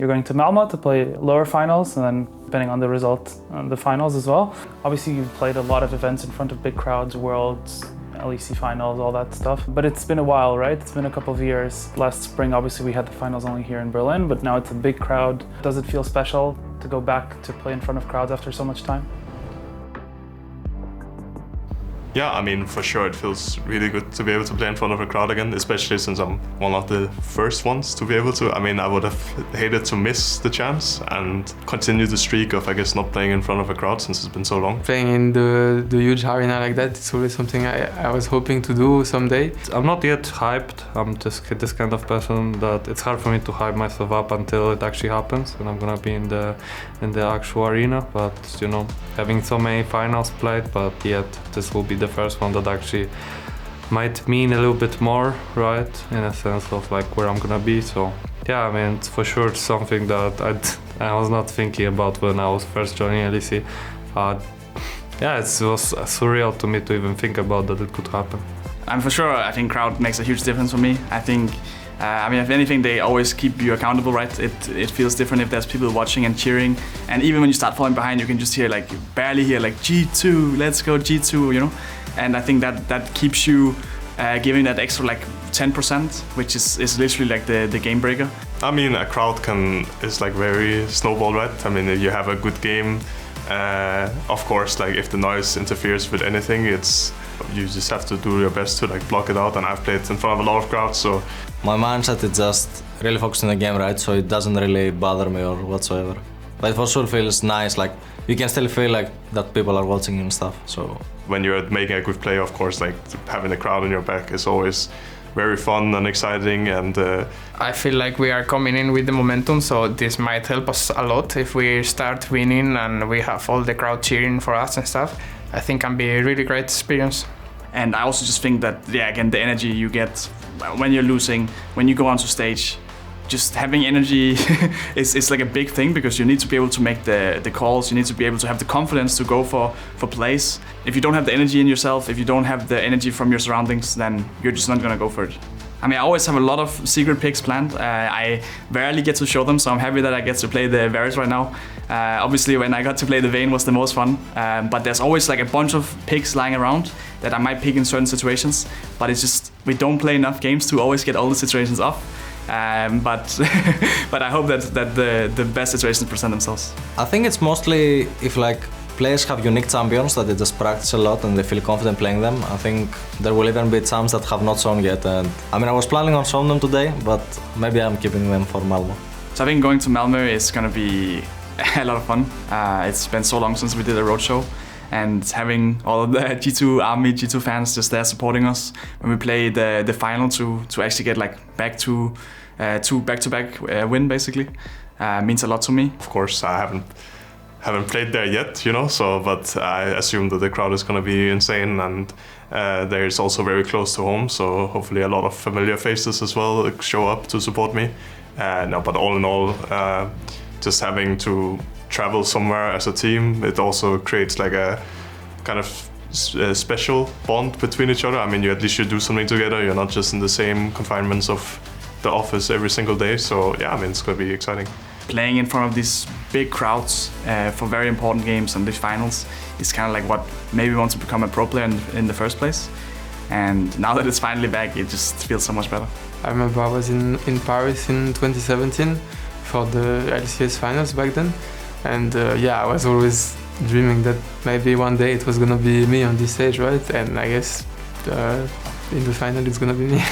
You're going to Malmö to play lower finals and then depending on the result, the finals as well. Obviously you've played a lot of events in front of big crowds, Worlds, LEC Finals, all that stuff. But it's been a while, right? It's been a couple of years. Last spring, obviously we had the finals only here in Berlin, but now it's a big crowd. Does it feel special to go back to play in front of crowds after so much time? Yeah, I mean, for sure it feels really good to be able to play in front of a crowd again, especially since I'm one of the first ones to be able to. I mean, I would have hated to miss the chance and continue the streak of, I guess, not playing in front of a crowd since it's been so long. Playing in the huge arena like that, it's always something I was hoping to do someday. I'm not yet hyped. I'm just this kind of person that it's hard for me to hype myself up until it actually happens and I'm gonna be in the actual arena. But, you know, having so many finals played, but yet this will be the first one that actually might mean a little bit more, right? In a sense of like where I'm gonna be. So yeah, I mean, it's for sure something that I was not thinking about when I was first joining LEC. Yeah, it was surreal to me to even think about that it could happen. And for sure, I think crowd makes a huge difference for me. I think, I mean, if anything, they always keep you accountable, right? It feels different if there's people watching and cheering. And even when you start falling behind, you can just hear, like, you barely hear, like, G2, let's go G2, you know? And I think that keeps you giving that extra, like, 10%, which is literally like the game breaker. I mean, a crowd is like very snowball, right? I mean, if you have a good game, of course, like if the noise interferes with anything, you just have to do your best to like block it out. And I've played in front of a lot of crowds, so my mindset is just really focused on the game, right? So it doesn't really bother me or whatsoever. But it for sure feels nice, like you can still feel like that people are watching and stuff. So when you're making a good play, of course, like having the crowd on your back is always very fun and exciting. And I feel like we are coming in with the momentum, so this might help us a lot if we start winning and we have all the crowd cheering for us and stuff. I think can be a really great experience. And I also just think that, yeah, again, the energy you get when you're losing, when you go onto stage, just having energy is like a big thing because you need to be able to make the calls, you need to be able to have the confidence to go for plays. If you don't have the energy in yourself, if you don't have the energy from your surroundings, then you're just not gonna go for it. I mean, I always have a lot of secret picks planned. I rarely get to show them, so I'm happy that I get to play the Varus right now. Obviously, when I got to play the Vayne was the most fun, but there's always like a bunch of picks lying around that I might pick in certain situations, but it's just, we don't play enough games to always get all the situations off. But I hope that the best situations present themselves. I think it's mostly if like players have unique champions that they just practice a lot and they feel confident playing them. I think there will even be champs that have not shown yet. And I mean, I was planning on showing them today, but maybe I'm keeping them for Malmö. So I think going to Malmö is gonna be a lot of fun. It's been so long since we did a roadshow. And having all of the G2 army, G2 fans just there supporting us when we play the final to actually get like two back-to-back win basically means a lot to me. Of course, I haven't played there yet, you know. So, but I assume that the crowd is going to be insane, and there is also very close to home. So hopefully, a lot of familiar faces as well show up to support me. No, but all in all, just having to travel somewhere as a team, it also creates like a kind of special bond between each other. I mean, you at least should do something together. You're not just in the same confinements of the office every single day. So yeah, I mean, it's going to be exciting. Playing in front of these big crowds for very important games and these finals is kind of like what made me want to become a pro player in the first place. And now that it's finally back, it just feels so much better. I remember I was in Paris in 2017 for the LCS Finals back then. And yeah, I was always dreaming that maybe one day it was gonna be me on this stage, right? And I guess in the final it's gonna be me.